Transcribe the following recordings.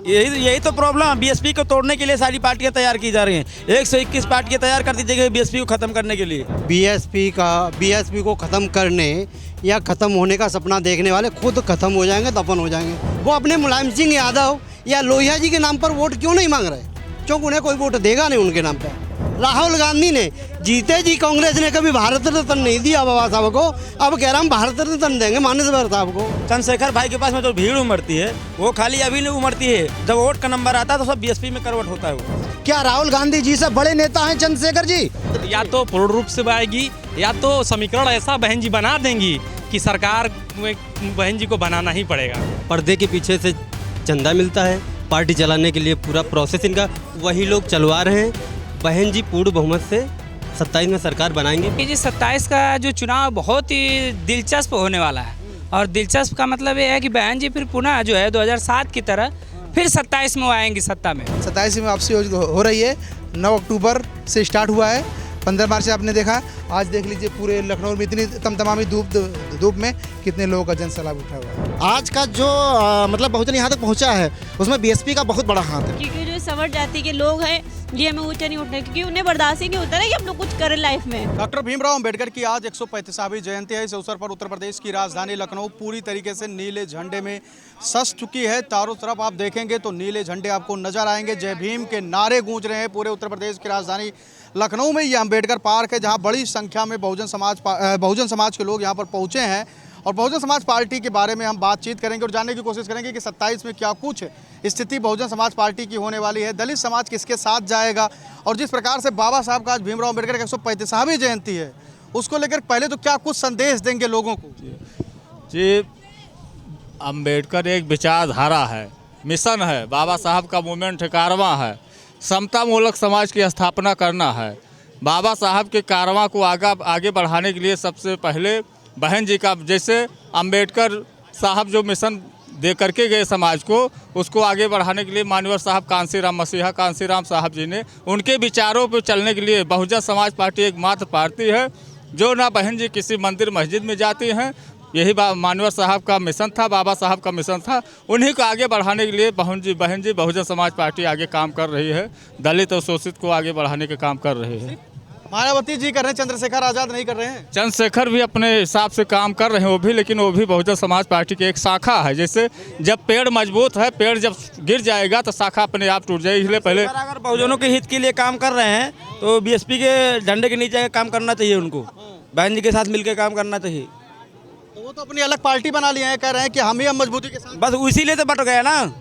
यही यही तो प्रॉब्लम है। बीएसपी को तोड़ने के लिए सारी पार्टियां तैयार की जा रही हैं। 121 पार्टियां तैयार कर दी जाएगी बीएसपी को खत्म करने के लिए। बीएसपी को ख़त्म करने या ख़त्म होने का सपना देखने वाले खुद ख़त्म हो जाएंगे, दफन हो जाएंगे। वो अपने मुलायम सिंह यादव या लोहिया जी के नाम पर वोट क्यों नहीं मांग रहे? क्योंकि उन्हें कोई वोट देगा नहीं उनके नाम पर। राहुल गांधी ने जीते जी कांग्रेस ने कभी भारत रत्न नहीं दिया बाबा साहब को, अब कह रहा हम भारत रत्न देंगे माननीय साहब को। चंद्रशेखर भाई के पास में जो भीड़ उमड़ती है वो खाली अभी नहीं उमड़ती है, जब वोट का नंबर आता है तो सब बीएसपी में कन्वर्ट होता है। वो क्या राहुल गांधी जी से बड़े नेता हैं चंद्रशेखर जी? या तो पूर्ण रूप से आएगी या तो समीकरण ऐसा बहन जी बना देंगी कि सरकार में बहन जी को बनाना ही पड़ेगा। पर्दे के पीछे से चंदा मिलता है, पार्टी चलाने के लिए पूरा प्रोसेस इनका वही लोग चलवा रहे हैं। बहन जी पूर्ण बहुमत से 27 में सरकार बनाएंगे। कि जी 27 का जो चुनाव बहुत ही दिलचस्प होने वाला है, और दिलचस्प का मतलब ये है कि बहन जी फिर पुनः जो है 2007 की तरह फिर 27 में वो आएंगी सत्ता में। 27 में वापसी हो रही है। 9 अक्टूबर से स्टार्ट हुआ है, 15 मार्च से आपने देखा। आज देख लीजिए पूरे लखनऊ में इतनी तमामी धूप में कितने लोगों का जनसैलाब उठा हुआ है। आज का जो मतलब बहुजन यहाँ तक पहुँचा है उसमें बीएसपी का बहुत बड़ा हाथ है। क्योंकि जो सवर जाति के लोग हैं ये हमें ऊंचा नहीं उठने, क्योंकि उन्हें बर्दाश्त ही नहीं होता है कि हम लोग कुछ करें लाइफ में। डॉक्टर भीमराव अंबेडकर की आज 135वीं जयंती है। इस अवसर पर उत्तर प्रदेश की राजधानी लखनऊ पूरी तरीके से नीले झंडे में सज चुकी है। चारों तरफ आप देखेंगे तो नीले झंडे आपको नजर आएंगे। जय भीम के नारे गूंज रहे हैं पूरे उत्तर प्रदेश की राजधानी लखनऊ में। ये अंबेडकर पार्क है जहाँ बड़ी संख्या में बहुजन समाज के लोग यहाँ पर पहुँचे हैं, और बहुजन समाज पार्टी के बारे में हम बातचीत करेंगे और जानने की कोशिश करेंगे कि 27 में क्या कुछ स्थिति बहुजन समाज पार्टी की होने वाली है। दलित समाज किसके साथ जाएगा, और जिस प्रकार से बाबा साहब का आज भीमराव अंबेडकर की 135वीं जयंती है उसको लेकर पहले तो क्या कुछ संदेश देंगे लोगों को? जी, अंबेडकर एक विचारधारा है, मिशन है। बाबा साहब का मूवमेंट 11वां है। समतामूलक समाज की स्थापना करना है। बाबा साहब के कारवां को आगे बढ़ाने के लिए सबसे पहले बहन जी का, जैसे अंबेडकर साहब जो मिशन दे करके गए समाज को, उसको आगे बढ़ाने के लिए माननीय साहब कांसीराम मसीहा कांसीराम साहब जी ने उनके विचारों पर चलने के लिए बहुजन समाज पार्टी एकमात्र पार्टी है जो ना बहन जी किसी मंदिर मस्जिद में जाती हैं। यही माननीय साहब का मिशन था, बाबा साहब का मिशन था। उन्हीं को आगे बढ़ाने के लिए बहन जी बहुजन समाज पार्टी आगे काम कर रही है। दलित और शोषित को आगे बढ़ाने का काम कर रही है। मायावती जी कर रहे हैं, चंद्रशेखर आजाद नहीं कर रहे हैं। चंद्रशेखर भी अपने हिसाब से काम कर रहे हैं वो भी, लेकिन वो भी बहुजन समाज पार्टी की एक शाखा है। जैसे जब पेड़ मजबूत है, पेड़ जब गिर जाएगा तो शाखा अपने आप टूट जाएगी। इसलिए पहले अगर बहुजनों के हित के लिए काम कर रहे हैं तो बीएसपी के झंडे के नीचे काम करना चाहिए उनको, बहन जी के साथ मिलकर काम करना चाहिए। तो वो तो अपनी अलग पार्टी बना लिए हैं, कह रहे हैं कि हम मजबूती के साथ। बस इसीलिए तो बट गया ना।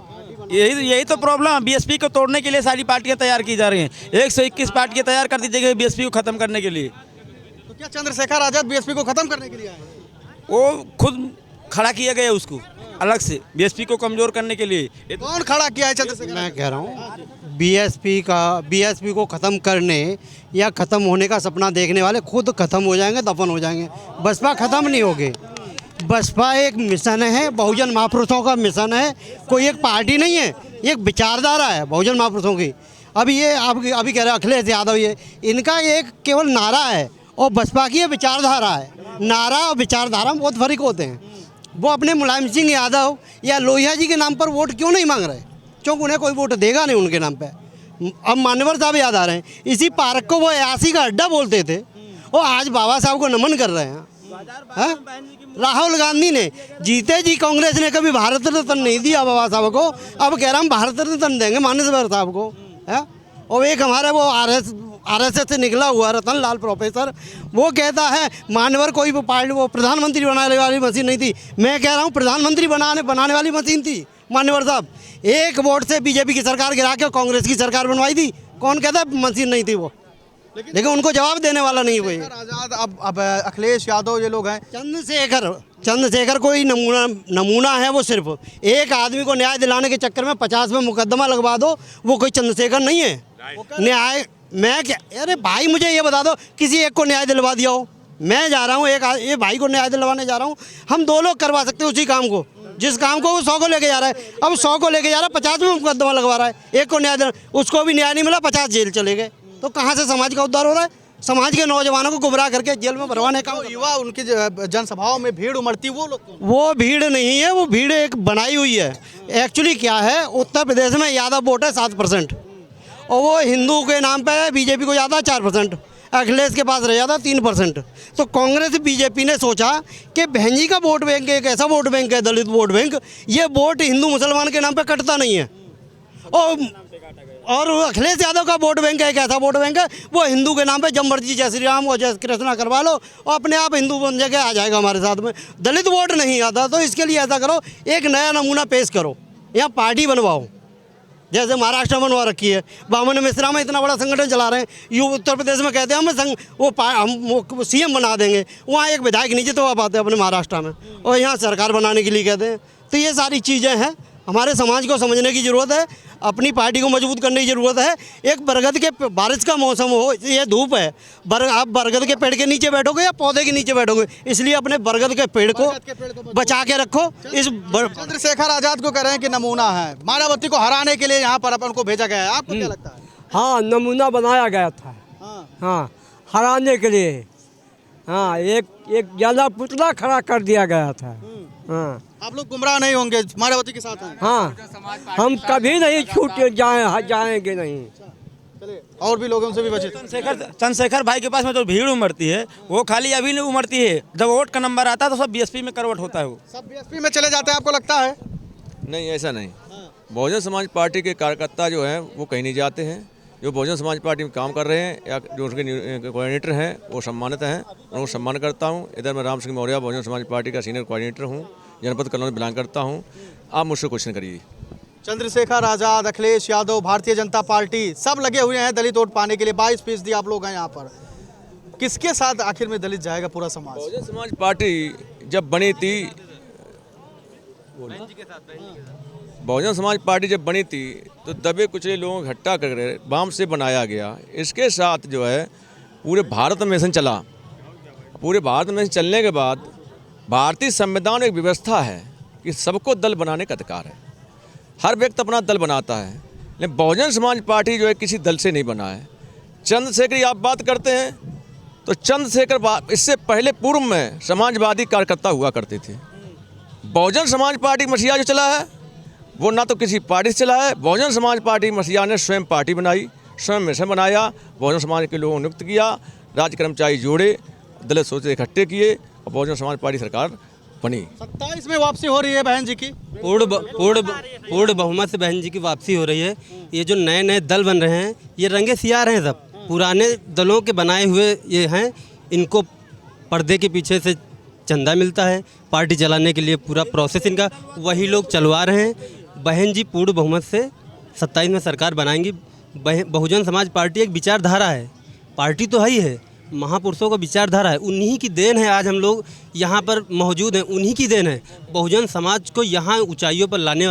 यही तो प्रॉब्लम है। बीएसपी को तोड़ने के लिए सारी पार्टियां तैयार की जा रही हैं। 121 पार्टियां तैयार कर दी जाएगी बीएसपी को खत्म करने के लिए। तो क्या चंद्रशेखर आजाद बीएसपी को खत्म करने के लिए आए? वो खुद खड़ा किया गया उसको अलग से बीएसपी को कमजोर करने के लिए। कौन खड़ा किया है चंद्रशेखर? मैं कह रहा हूँ बीएसपी को ख़त्म करने या ख़त्म होने का सपना देखने वाले खुद ख़त्म हो जाएंगे, दफन हो जाएंगे। बसपा ख़त्म नहीं होगी। बसपा एक मिशन है, बहुजन महापुरुषों का मिशन है। कोई एक पार्टी नहीं है, एक विचारधारा है बहुजन महापुरुषों की। अभी ये अभी कह रहे हैं अखिलेश यादव, ये इनका एक केवल नारा है, और बसपा की ये विचारधारा है। नारा और विचारधारा में बहुत फर्क होते हैं। वो अपने मुलायम सिंह यादव या लोहिया जी के नाम पर वोट क्यों नहीं मांग रहे? क्योंकि उन्हें कोई वोट देगा नहीं उनके नाम पर। अब मान्यवर साहब याद आ रहे हैं, इसी पार्क को वो 80 का अड्डा बोलते थे, वो आज बाबा साहब को नमन कर रहे हैं। राहुल गांधी ने जीते जी कांग्रेस ने कभी भारत रत्न नहीं दिया बाबा साहब को, अब कह रहा हम भारत रत्न देंगे माननीय साहब को है। और एक हमारे वो आरएसएस से निकला हुआ रतन लाल प्रोफेसर, वो कहता है मानवर कोई वो पार्टी वो प्रधानमंत्री बनाने वाली मशीन नहीं थी। मैं कह रहा हूँ प्रधानमंत्री बनाने वाली मशीन थी मान्यवर साहब। एक वोट से बीजेपी की सरकार गिरा के कांग्रेस की सरकार बनवाई थी। कौन कहता है मशीन नहीं थी वो? लेकिन उनको जवाब देने वाला नहीं कोई। आजाद अब अखिलेश यादव ये लोग हैं। चंद्रशेखर कोई नमूना है। वो सिर्फ एक आदमी को न्याय दिलाने के चक्कर में 50 में मुकदमा लगवा दो, वो कोई चंद्रशेखर नहीं है। न्याय मैं क्या, अरे भाई मुझे ये बता दो किसी एक को न्याय दिलवा दिया हो। मैं जा रहा हूँ ये भाई को न्याय दिलवाने जा रहा हूँ। हम 2 लोग करवा सकते हैं उसी काम को, जिस काम को वो 100 को लेके जा रहा है। अब 100 को लेके जा रहा है, 50 में मुकदमा लगवा रहा है। एक को न्याय दिला, उसको भी न्याय नहीं मिला, 50 जेल चले गए। तो कहाँ से समाज का उद्धार हो रहा है? समाज के नौजवानों को गुमराह करके जेल में भरवाने का। युवा उनकी जनसभाओं में भीड़ उमड़ती, वो लोग कौन? वो भीड़ नहीं है, वो भीड़ एक बनाई हुई है। एक्चुअली क्या है, उत्तर प्रदेश में यादव वोट है 7% और वो हिंदू के नाम पे है, बीजेपी को ज़्यादा 4%, अखिलेश के पास रह जाता 3%। तो कांग्रेस बीजेपी ने सोचा कि बहन जी का वोट बैंक एक ऐसा वोट बैंक है, दलित वोट बैंक, ये वोट हिंदू मुसलमान के नाम पे कटता नहीं है। और अखिलेश यादव का वोट बैंक है एक ऐसा वोट बैंक है, वो हिंदू के नाम पे जब मर्जी जय श्री राम और जय कृष्णा करवा लो और अपने आप हिंदू बन जाके आ जाएगा हमारे साथ में। दलित वोट नहीं आता, तो इसके लिए ऐसा करो, एक नया नमूना पेश करो, यहाँ पार्टी बनवाओ, जैसे महाराष्ट्र में बनवा रखी है। बामन मिश्रा में इतना बड़ा संगठन चला रहे हैं, यू उत्तर प्रदेश में कहते हैं हम सीएम बना देंगे, वहाँ एक विधायक नहीं जितवा पाते अपने महाराष्ट्र में, और यहाँ सरकार बनाने के लिए कहते हैं। तो ये सारी चीज़ें हैं, हमारे समाज को समझने की ज़रूरत है, अपनी पार्टी को मजबूत करने की ज़रूरत है। एक बरगद के बारिश का मौसम हो, ये धूप है, आप बरगद के पेड़ के नीचे बैठोगे या पौधे के नीचे बैठोगे, इसलिए अपने बरगद के पेड़ को बचा के रखो। इस चंद्रशेखर आजाद को कह रहे हैं कि नमूना है, मायावती को हराने के लिए यहाँ पर अपन को भेजा गया है, आपको क्या लगता है? हाँ, नमूना बनाया गया था। हाँ, हराने के लिए। हाँ, एक ज़्यादा पुतला खड़ा कर दिया गया था। हाँ, आप लोग गुमराह नहीं होंगे, मायावती के साथ हैं? हाँ, हम कभी नहीं छूट जाएंगे नहीं। और भी लोगों से भी बचे। चंद्रशेखर भाई के पास में जो भीड़ उमड़ती है वो खाली अभी नहीं उमड़ती है, जब वोट का नंबर आता है तो सब बीएसपी में करवट होता है, वो सब बीएसपी में चले जाते हैं, आपको लगता है? नहीं, ऐसा नहीं। बहुजन समाज पार्टी के कार्यकर्ता जो हैं वो कहीं नहीं जाते हैं। जो बहुजन समाज पार्टी में काम कर रहे हैं या जो उनके कोऑर्डिनेटर हैं वो सम्मानित हैं, उनको सम्मान करता हूँ। इधर मैं राम सिंह मौर्य बहुजन समाज पार्टी का सीनियर कोऑर्डिनेटर हूँ, जनपद कलौन में बिलोंग करता हूँ। आप मुझसे क्वेश्चन करिए। चंद्रशेखर आजाद, अखिलेश यादव, भारतीय जनता पार्टी सब लगे हुए हैं दलित वोट पाने के लिए। 22% आप लोग हैं यहाँ पर, किसके साथ आखिर में दलित जाएगा पूरा समाज? बहुजन समाज पार्टी जब बनी थी, बहुजन समाज पार्टी जब बनी थी तो दबे कुचले लोगों को इकट्ठा कर वाम से बनाया गया। इसके साथ जो है पूरे भारत में मिशन चला। पूरे भारत में चलने के बाद भारतीय संविधान में एक व्यवस्था है कि सबको दल बनाने का अधिकार है, हर व्यक्ति अपना दल बनाता है। लेकिन बहुजन समाज पार्टी जो है किसी दल से नहीं बना है। चंद्रशेखर की आप बात करते हैं तो चंद्रशेखर इससे पहले पूर्व में समाजवादी कार्यकर्ता हुआ करते थे। बहुजन समाज पार्टी मसीहा जो चला है वो ना तो किसी पार्टी से चला है। बहुजन समाज पार्टी मसीहा ने स्वयं पार्टी बनाई, स्वयं मिशन बनाया, बहुजन समाज के लोगों को नियुक्त किया, राज्य कर्मचारी जोड़े, दलित सोचे इकट्ठे किए और बहुजन समाज पार्टी सरकार बनी। 27 में वापसी हो रही है बहन जी की, पूर्ण बहुमत से बहन जी की वापसी हो रही है। ये जो नए नए दल बन रहे हैं ये रंगे सियार हैं, सब पुराने दलों के बनाए हुए ये हैं। इनको पर्दे के पीछे से चंदा मिलता है, पार्टी चलाने के लिए पूरा प्रोसेस इनका वही लोग चलवा रहे हैं। बहन जी पूर्ण बहुमत से 27 में सरकार बनाएंगी। बहुजन समाज पार्टी एक विचारधारा है, पार्टी तो है ही है, महापुरुषों का विचारधारा है, उन्हीं की देन है आज हम लोग यहाँ पर मौजूद हैं, उन्हीं की देन है। बहुजन समाज को यहाँ ऊंचाइयों पर लाने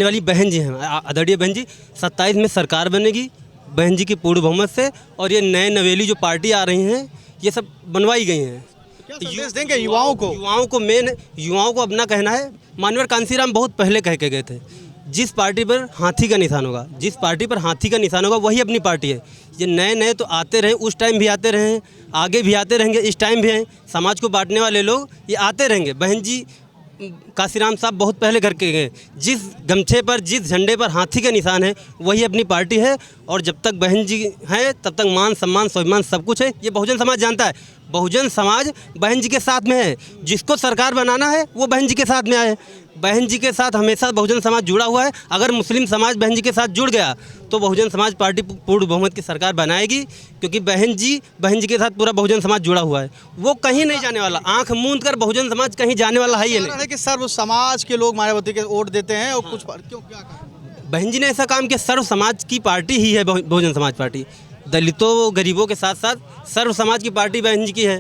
वाली बहन जी हैं, आदरणीय बहन जी। 27 में सरकार बनेगी बहन जी की पूर्ण बहुमत से, और ये नए नवेली जो पार्टी आ रही हैं ये सब बनवाई गई हैं। क्या संदेश देंगे युवाओं को अपना कहना है। माननीय कांसीराम बहुत पहले कह के गए थे, जिस पार्टी पर हाथी का निशान होगा, जिस पार्टी पर हाथी का निशान होगा वही अपनी पार्टी है। ये नए नए तो आते रहे, उस टाइम भी आते रहे, आगे भी आते रहेंगे, इस टाइम भी हैं। समाज को बांटने वाले लोग ये आते रहेंगे। बहन जी कांसीराम साहब बहुत पहले करके गए, जिस गमछे पर जिस झंडे पर हाथी का निशान है वही अपनी पार्टी है। और जब तक बहन जी हैं तब तक मान सम्मान स्वाभिमान सब कुछ है। ये बहुजन समाज जानता है, बहुजन समाज बहन जी के साथ में है। जिसको सरकार बनाना है वो बहन जी के साथ में आए। बहन जी के साथ हमेशा बहुजन समाज जुड़ा हुआ है। अगर मुस्लिम समाज बहन जी के साथ जुड़ गया तो बहुजन समाज पार्टी पूर्ण बहुमत की सरकार बनाएगी, क्योंकि बहन जी के साथ पूरा बहुजन समाज जुड़ा हुआ है। वो कहीं नहीं जाने वाला, आंख मूंद कर बहुजन समाज कहीं जाने वाला है ही नहीं। कि सर्व समाज के लोग मायावती के वोट देते हैं और कुछ क्यों क्या बहन जी ने ऐसा काम किया। सर्व समाज की पार्टी ही है बहुजन समाज पार्टी। दलितों गरीबों के साथ साथ सर्व समाज की पार्टी बहन जी की है।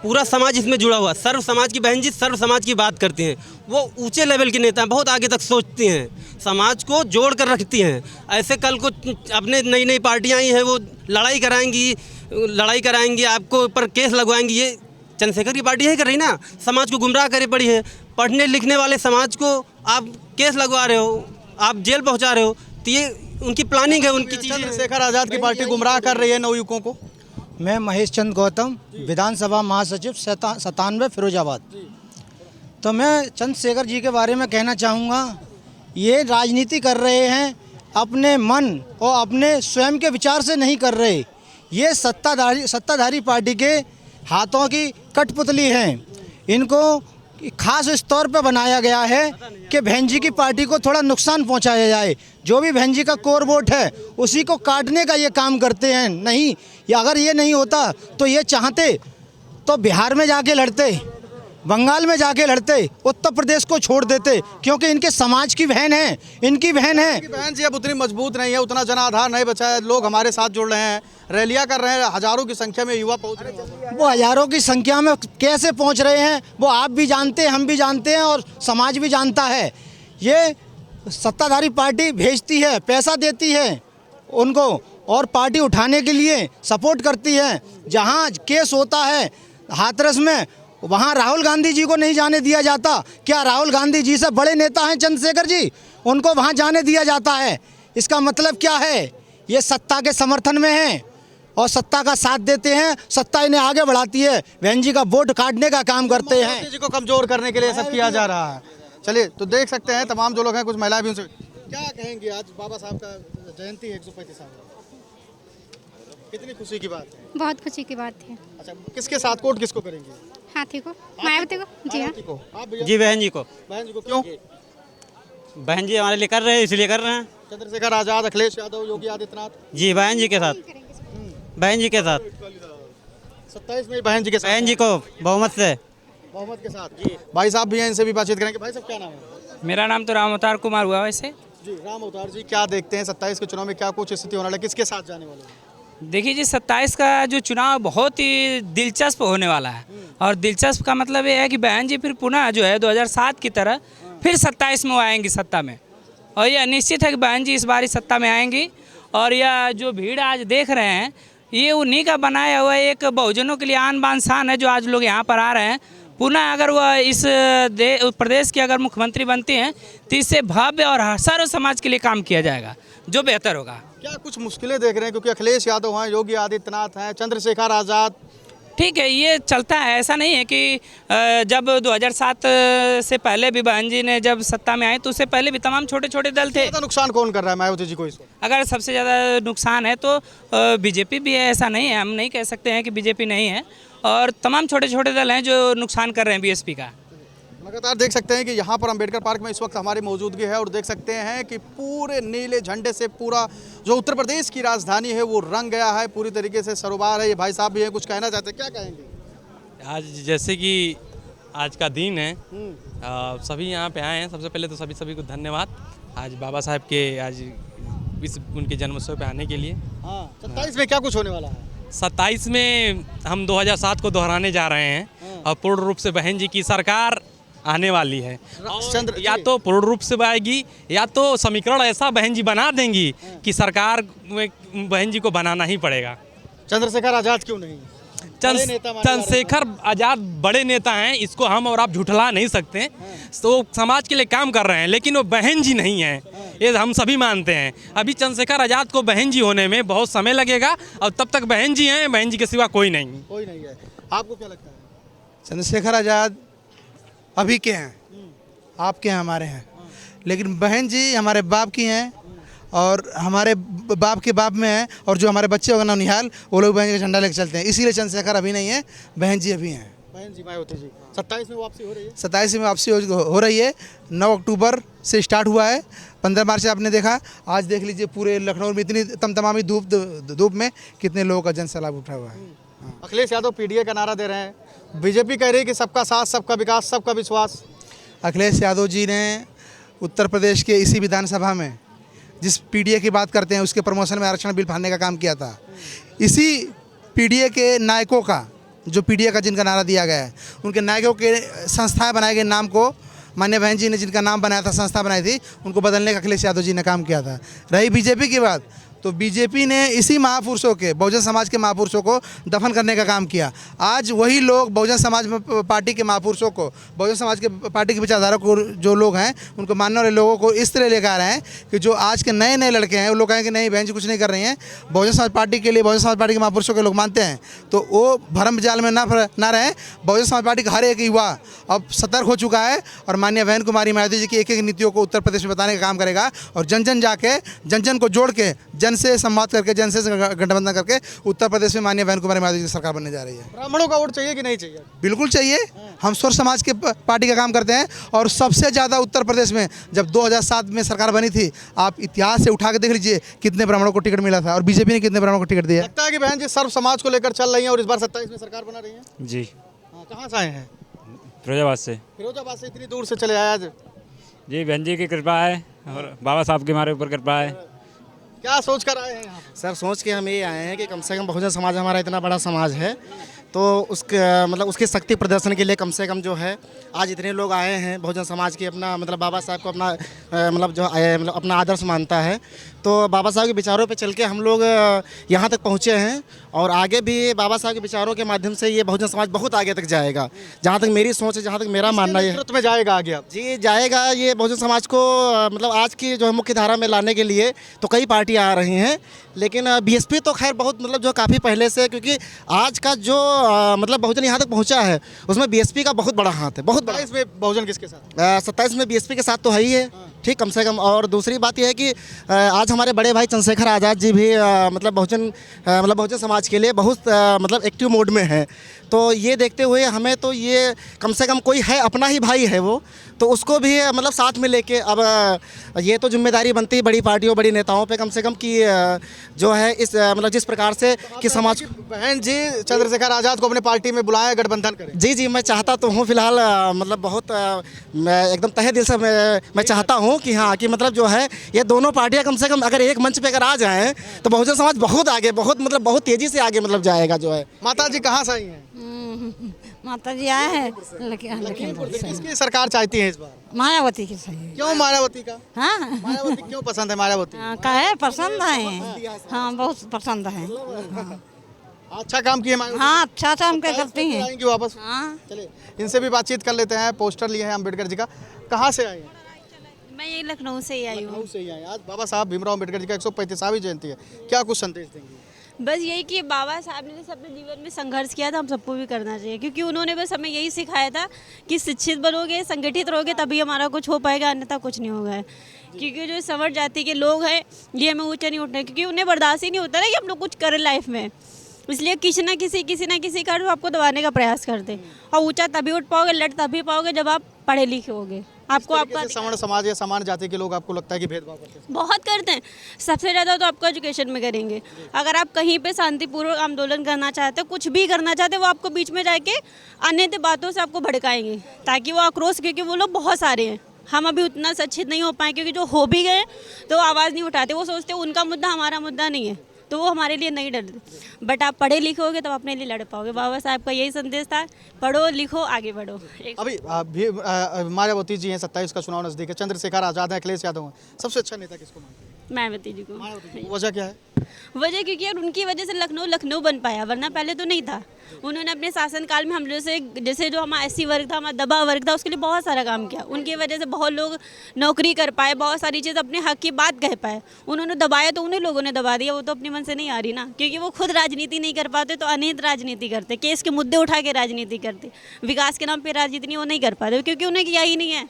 पूरा समाज इसमें जुड़ा हुआ। सर्व समाज की बहन जी सर्व समाज की बात करती हैं। वो ऊंचे लेवल के नेता हैं, बहुत आगे तक सोचती हैं, समाज को जोड़ कर रखती हैं। ऐसे कल को अपने नई नई पार्टियाँ आई हैं, वो लड़ाई कराएंगी, आपको ऊपर केस लगवाएंगी। ये चंद्रशेखर की पार्टी यही कर रही ना, समाज को गुमराह करे पड़ी है। पढ़ने लिखने वाले समाज को आप केस लगवा रहे हो, आप जेल पहुँचा रहे हो, तो ये उनकी प्लानिंग है, उनकी चीज़। चंद्रशेखर आजाद की पार्टी गुमराह कर रही है नवयुवकों को। मैं महेश चंद गौतम, विधानसभा महासचिव 97 फिरोजाबाद। तो मैं चंद्रशेखर जी के बारे में कहना चाहूँगा, ये राजनीति कर रहे हैं अपने मन और अपने स्वयं के विचार से नहीं कर रहे। ये सत्ताधारी पार्टी के हाथों की कठपुतली हैं। इनको खास इस तौर पे बनाया गया है कि बहन जी की पार्टी को थोड़ा नुकसान पहुंचाया जाए। जो भी बहन जी का कोर वोट है उसी को काटने का ये काम करते हैं। नहीं, या अगर ये नहीं होता तो ये चाहते तो बिहार में जाके लड़ते, बंगाल में जाके लड़ते, उत्तर प्रदेश को छोड़ देते, क्योंकि इनके समाज की बहन है, इनकी बहन है। बहन जी अब उतनी मजबूत नहीं है, उतना जनाधार नहीं बचा है। लोग हमारे साथ जुड़ रहे हैं, रैलियां कर रहे हैं, हजारों की संख्या में युवा पहुंच रहे हैं। वो हजारों की संख्या में कैसे पहुंच रहे हैं वो आप भी जानते हैं, हम भी जानते हैं और समाज भी जानता है। ये सत्ताधारी पार्टी भेजती है, पैसा देती है उनको और पार्टी उठाने के लिए सपोर्ट करती है। जहाँ केस होता है हाथरस में, वहाँ राहुल गांधी जी को नहीं जाने दिया जाता। क्या राहुल गांधी जी से बड़े नेता हैं चंद्रशेखर जी? उनको वहाँ जाने दिया जाता है। इसका मतलब क्या है? ये सत्ता के समर्थन में हैं और सत्ता का साथ देते हैं, सत्ता इन्हें आगे बढ़ाती है, बहन जी का वोट काटने का काम करते हैं। जी को कमजोर करने के लिए सब किया जा रहा है। चलिए तो देख सकते हैं तमाम जो लोग हैं, कुछ महिलाएं भी उनसे क्या कहेंगे। आज बाबा साहब का जयंती है 135 साल, कितनी खुशी की बात है? बहुत खुशी की बात है। अच्छा, किसके साथ वोट किसको करेंगे? हाथी को, मायावती को। जी हाँ, जी बहन जी को। बहन जी को क्यों? बहन जी हमारे लिए कर रहे हैं, इसलिए कर रहे हैं। चंद्रशेखर आजाद, अखिलेश यादव, योगी आदित्यनाथ। जी बहन जी के साथ, बहन जी के साथ 27 में बहन जी के साथ, बहन जी को बहुमत से, बहुमत के साथ। जी भाई साहब भी हैं, इनसे भी बातचीत करेंगे। भाई साहब क्या नाम है? मेरा नाम तो राम अवतार कुमार हुआ वैसे। जी राम अवतार जी, क्या देखते हैं 27 के चुनाव में क्या कुछ स्थिति होने वाला है, किसके साथ जाने वाले हैं? देखिए जी, 27 का जो चुनाव बहुत ही दिलचस्प होने वाला है। और दिलचस्प का मतलब ये है कि बहन जी फिर पुनः जो है 2007 की तरह फिर 27 में वो आएंगी सत्ता में। और यह निश्चित है कि बहन जी इस बार सत्ता में आएंगी। और यह जो भीड़ आज देख रहे हैं, ये उन्हीं का बनाया हुआ एक बहुजनों के लिए आन बान शान है, जो आज लोग यहाँ पर आ रहे हैं। पुनः अगर वह इस प्रदेश की अगर मुख्यमंत्री बनती हैं तो इससे भव्य और सर्व समाज के लिए काम किया जाएगा, जो बेहतर होगा। क्या कुछ मुश्किलें देख रहे हैं? क्योंकि अखिलेश यादव हैं, योगी आदित्यनाथ हैं, चंद्रशेखर आजाद। ठीक है, ये चलता है। ऐसा नहीं है कि जब 2007 से पहले भी बहन जी ने जब सत्ता में आए तो उससे पहले भी तमाम छोटे छोटे दल थे। ज़्यादा नुकसान कौन कर रहा है मायावती जी को इस वक्त? अगर सबसे ज़्यादा नुकसान है तो बीजेपी भी है, ऐसा नहीं है, हम नहीं कह सकते हैं कि बीजेपी नहीं है। और तमाम छोटे छोटे दल हैं जो नुकसान कर रहे हैं बीएसपी का। लगातार देख सकते हैं कि यहाँ पर अंबेडकर पार्क में इस वक्त हमारी मौजूदगी है और देख सकते हैं कि पूरे नीले झंडे से पूरा जो उत्तर प्रदेश की राजधानी है वो रंग गया है, पूरी तरीके से सरोबार है। ये भाई साहब भी हैं, कुछ कहना चाहते हैं, क्या कहेंगे? आज जैसे कि आज का दिन है, सभी यहाँ पे आए हैं। सबसे पहले तो सभी को धन्यवाद आज बाबा साहब के आज इस उनके जन्मोत्सव पे आने के लिए। 27 में क्या कुछ होने वाला है? 27 में हम 2007 को दोहराने जा रहे हैं और पूर्ण रूप से बहन जी की सरकार आने वाली है। या तो पूर्ण रूप से आएगी या तो समीकरण ऐसा बहन जी बना देंगी कि सरकार में बहन जी को बनाना ही पड़ेगा। चंद्रशेखर आजाद क्यों नहीं? चंद्रशेखर आजाद बड़े नेता हैं, इसको हम और आप झुठला नहीं सकते। तो समाज के लिए काम कर रहे हैं, लेकिन वो बहन जी नहीं है, ये हम सभी मानते हैं। अभी चंद्रशेखर आजाद को बहन जी होने में बहुत समय लगेगा और तब तक बहन जी हैं, बहन जी के सिवा कोई नहीं। कोई नहीं है। आपको क्या लगता है? चंद्रशेखर आजाद अभी के हैं, आपके हैं, हमारे हैं, लेकिन बहन जी हमारे बाप की हैं और हमारे बाप के बाप में है। और जो हमारे बच्चे होगा नौनिहाल, वो लोग बहन जी का झंडा लेकर चलते हैं। इसीलिए चंद्रशेखर अभी नहीं है, बहन जी अभी हैं। बहन जी मायावती जी 27 में वापसी हो रही है। 27 में वापसी हो रही है। 9 अक्टूबर से स्टार्ट हुआ है, 15 मार्च से आपने देखा। आज देख लीजिए पूरे लखनऊ में इतनी तमतमामी धूप में कितने लोगों का जन सैलाब उठा हुआ है। अखिलेश यादव पीडीए का नारा दे रहे हैं, बीजेपी कह रही है कि सबका साथ, सबका विकास, सबका विश्वास। अखिलेश यादव जी ने उत्तर प्रदेश के इसी विधानसभा में जिस पीडीए की बात करते हैं उसके प्रमोशन में आरक्षण बिल फाड़ने का काम किया था। इसी पीडीए के नायकों का, जो पीडीए का जिनका नारा दिया गया है, उनके नायकों के संस्थाएं बनाए गए नाम को माननीय बहन जी ने जिनका नाम बनाया था, संस्था बनाई थी, उनको बदलने का अखिलेश यादव जी ने काम किया था। रही बीजेपी की बात, तो बीजेपी ने इसी महापुरुषों के, बहुजन समाज के महापुरुषों को दफन करने का काम किया। आज वही लोग बहुजन समाज पार्टी के महापुरुषों को, बहुजन समाज के पार्टी के विचारधारा को जो लोग हैं उनको मानने वाले लोगों को इस तरह लेकर आ रहे हैं कि जो आज के नए नए लड़के हैं वो लोग कहें कि नहीं बहन जी कुछ नहीं कर रही हैं, बहुजन समाज पार्टी के लिए, बहुजन समाज पार्टी के महापुरुषों के लोग मानते हैं, तो वो भ्रम जाल में ना रहें। बहुजन समाज पार्टी का हर एक युवा अब सतर्क हो चुका है और माननीय बहन कुमारी मायावती जी की एक एक नीतियों को उत्तर प्रदेश में बताने का काम करेगा और जन जन जाके जन जन को जोड़ के, जन से संवाद करके, जन से गठबंधन करके उत्तर प्रदेश में माननीय बहन कुमारी मायावती की सरकार बनने जा रही है। ब्राह्मणों का वोट चाहिए कि नहीं चाहिए? बिल्कुल चाहिए। हम स्वर समाज के पार्टी का काम करते हैं और सबसे ज़्यादा उत्तर प्रदेश में जब 2007 में सरकार बनी थी, आप इतिहास से उठा के देख लीजिए कितने ब्राह्मणों को टिकट मिला था और बीजेपी ने कितने ब्राह्मणों को टिकट दिया। लगता है कि बहन जी सर्व समाज को लेकर चल रही हैं और इस बार 27 में सरकार बना रही हैं। जी। कहाँ से आए हैं? फिरोजाबाद से। फिरोजाबाद से इतनी दूर से चले आए आज? जी, बहन जी की कृपा है और बाबा साहब की हमारे ऊपर कृपा है। क्या सोच कर आए हैं यहाँ? सर सोच के हम ये आए हैं कि कम से कम बहुजन समाज हमारा इतना बड़ा समाज है, तो उसके मतलब उसकी शक्ति प्रदर्शन के लिए कम से कम जो है आज इतने लोग आए हैं। बहुजन समाज की अपना मतलब बाबा साहब को अपना मतलब जो मतलब अपना आदर्श मानता है, तो बाबा साहब के विचारों पे चल के हम लोग यहाँ तक पहुँचे हैं और आगे भी बाबा साहब के विचारों के माध्यम से ये बहुजन समाज बहुत आगे तक जाएगा। जहाँ तक मेरी सोच है, जहाँ तक मेरा मानना है, में जाएगा आगे आप? जी जाएगा। ये बहुजन समाज को मतलब आज की जो है मुख्य धारा में लाने के लिए तो कई पार्टियाँ आ रही हैं, लेकिन बीएसपी तो खैर बहुत मतलब जो काफ़ी पहले से, क्योंकि आज का जो मतलब बहुजन यहाँ तक पहुँचा है उसमें बीएसपी का बहुत बड़ा हाथ है, बहुत बड़ा। इसमें बहुजन किसके साथ? 27 में बीएसपी के साथ तो है ही है, ठीक, कम से कम। और दूसरी बात यह है कि आज हमारे बड़े भाई चंद्रशेखर आज़ाद जी भी मतलब बहुजन समाज के लिए बहुत मतलब एक्टिव मोड में है। तो ये देखते हुए हमें तो ये कम से कम कोई है अपना ही भाई है वो, तो उसको भी मतलब साथ में लेके अब ये तो जिम्मेदारी बनती है बड़ी पार्टियों, बड़ी नेताओं पे कम से कम कि जो है इस मतलब जिस प्रकार से कि समाज। बहन जी चंद्रशेखर आज़ाद को अपने पार्टी में बुलाया, गठबंधन करें। जी जी, मैं चाहता तो हूँ फिलहाल मतलब बहुत मैं एकदम तहे दिल से मैं चाहता हूँ कि हाँ कि मतलब जो है ये दोनों पार्टियाँ कम से कम अगर एक मंच पे अगर आ जाएँ तो बहुजन समाज बहुत आगे, बहुत मतलब बहुत तेज़ी से आगे मतलब जाएगा जो है। माता जी कहाँ से आई हैं? माता जी आए हैं लखीमपुर से। किसकी सरकार चाहती है इस बार? मायावती की सही। क्यों मायावती का? हाँ, मायावती क्यों पसंद है? मायावती का है पसंद है, हाँ बहुत पसंद है। हाँ। अच्छा काम किए मायावती? हाँ अच्छा काम क्या करती हैं। आएंगी वापस? हाँ चले इनसे भी बातचीत कर लेते हैं। पोस्टर लिए हैं अम्बेडकर जी का। कहाँ से आए हैं? मैं ये लखनऊ से ही आई हूँ। लखनऊ से ही आए। आज बाबा साहब भीमराव अम्बेडकर जी का 135वीं जयंती है, क्या कुछ संदेश देंगे? बस यही कि बाबा साहब ने जैसे अपने जीवन में संघर्ष किया था, हम सबको भी करना चाहिए, क्योंकि उन्होंने बस हमें यही सिखाया था कि शिक्षित बनोगे, संगठित रहोगे, तभी हमारा कुछ हो पाएगा, अन्यथा कुछ नहीं होगा। क्योंकि जो समर जाति के लोग हैं ये हमें ऊंचा नहीं उठना, क्योंकि उन्हें बर्दाश्त ही नहीं होता ना कि हम लोग कुछ करें लाइफ में, इसलिए किसी ना किसी का आपको दबाने का प्रयास करते। और ऊंचा तभी उठ पाओगे, लड़ तभी पाओगे जब आप पढ़े लिखे होगे। आपको आपका सवर्ण समाज या समान जाति के लोग आपको लगता है कि भेदभाव करते हैं? बहुत करते हैं, सबसे ज़्यादा तो आपको एजुकेशन में करेंगे। अगर आप कहीं पे शांतिपूर्वक आंदोलन करना चाहते हो, कुछ भी करना चाहते हो, वो आपको बीच में जाके अन्य बातों से आपको भड़काएंगे ताकि वो आक्रोश, क्योंकि वो लोग बहुत सारे हैं, हम अभी उतना शिक्षित नहीं हो पाए, क्योंकि जो हो भी गए तो आवाज़ नहीं उठाते, वो सोचते उनका मुद्दा हमारा मुद्दा नहीं है, तो वो हमारे लिए नहीं डरते। बट आप पढ़े लिखे होगे तो अपने लिए लड़ पाओगे। बाबा साहब का यही संदेश था, पढ़ो लिखो आगे बढ़ो। अभी मायावती जी हैं, 27 का चुनाव नजदीक है, चंद्रशेखर आज़ाद हैं, अखिलेश यादव हैं, सबसे अच्छा नेता किसको मानते हैं? मायावती जी को। वजह क्या है? वजह क्योंकि यार उनकी वजह से लखनऊ बन पाया, वरना पहले तो नहीं था। उन्होंने अपने शासनकाल में हम जैसे जो हमारा SC वर्ग था, हमारा दबा वर्ग था, उसके लिए बहुत सारा काम किया। उनकी वजह से बहुत लोग नौकरी कर पाए, बहुत सारी चीज़ अपने हक की बात कह पाए। उन्होंने दबाया तो उन्हीं लोगों ने दबा दिया, वो तो अपने मन से नहीं आ रही ना, क्योंकि वो खुद राजनीति नहीं कर पाते तो अनिहित राजनीति करते, केस के मुद्दे उठा के राजनीति करते, विकास के नाम पर राजनीति वो नहीं कर पाते, क्योंकि उन्हें किया ही नहीं है,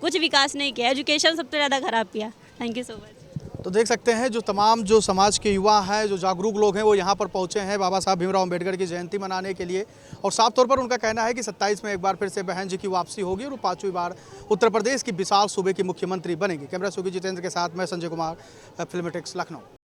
कुछ विकास नहीं किया, एजुकेशन सबसे ज़्यादा खराब किया। Thank you so much. तो देख सकते हैं जो तमाम जो समाज के युवा हैं, जो जागरूक लोग हैं, वो यहाँ पर पहुँचे हैं बाबा साहब भीमराव अम्बेडकर की जयंती मनाने के लिए। और साफ तौर पर उनका कहना है कि 27 में एक बार फिर से बहन जी की वापसी होगी और वो 5वीं बार उत्तर प्रदेश की विशाल सूबे की मुख्यमंत्री बनेंगी। कैमरा सूबी जितेंद्र के साथ मैं संजय कुमार, फिल्मेटिक्स, लखनऊ।